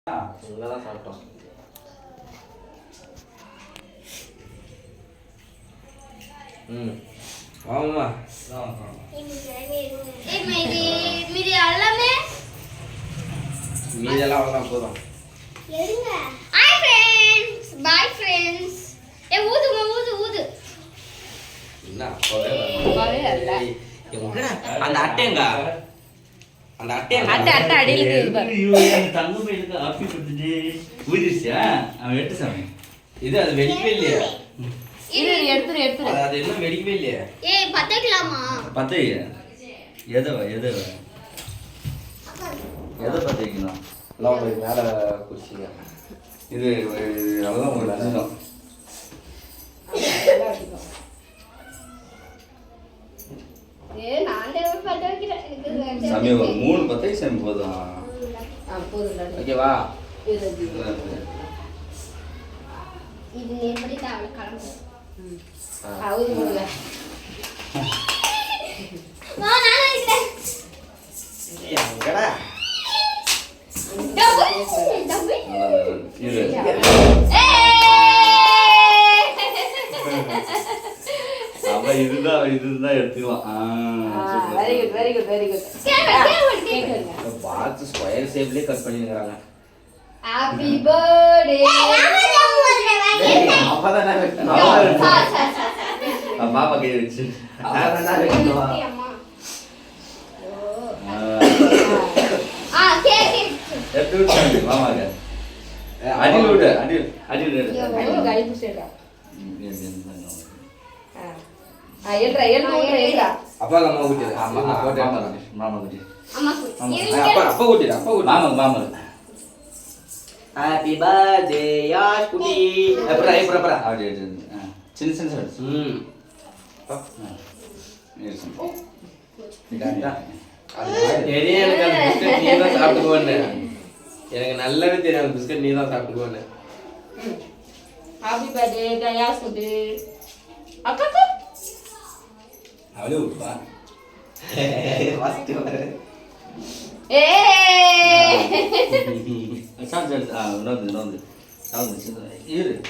இங்கதான் சாப்பிட்டோம். ஆமாம்மா மீதெல்லாம் அவ்வளோதான் போதும். என்ன அந்த அட்டைங்க அந்த அட்டை அடியிலுக்கு தங்கமயிலுக்கு ஆப்பி கொடுத்துட்டு ஊதிருச்சா அவன் எட்டு சாமி இது அது வெடிக்கவே இல்லையா? அது என்ன வெடிக்கவே இல்லையா? பத்து எதை பத்து வைக்கணும் எல்லாம் உங்களுக்கு மேலே குடிச்சிங்க. இது அதெல்லாம் உங்களுக்கு அனுதம். சாமி ஒரு 3 பத்தை சாமி போதும். ஓகேவா? இது எப்படி தாவல கலந்து அவுது போடுங்க. நான் நினைச்சேன் எங்கடா டபுள் இது அப்ப இதுதான் எடுத்துக்கலாம். வெரி குட் பார்த்து ஸ்கொயர் ஷேப்லயே கட் பண்ணிருக்காங்க. ஹாப்பி பர்த்டே அப்பதானே வெட்டணும். பாப்பா கை வச்சு அப்பதானே வெட்டணும். கேக் எடுத்து விட்டு மாமாங்க அடியில் விடு அடியில் கை புடிச்சடா. அப்பா அம்மா கூட்டிடு. அம்மா போட்டு மாமா கூட்டிடு. அப்பா கூட்டிடு. மாமா ஹாப்பி பர்த்டே யாஷ் குட்டி. அப்புறம் அப்படியே சின்ன தெரியும் எனக்கு அந்த பிஸ்கட் நீ தான் சாப்பிட்டுக்கோன்னு. எனக்கு நல்லாவே தெரியும் அந்த பிஸ்கட் நீ தான் சாப்பிட்டுக்கோன்னு. ஹாப்பி பர்த்டே யாஷ் குட்டி. அக்கா அவளே விட்டுப்பா. இரு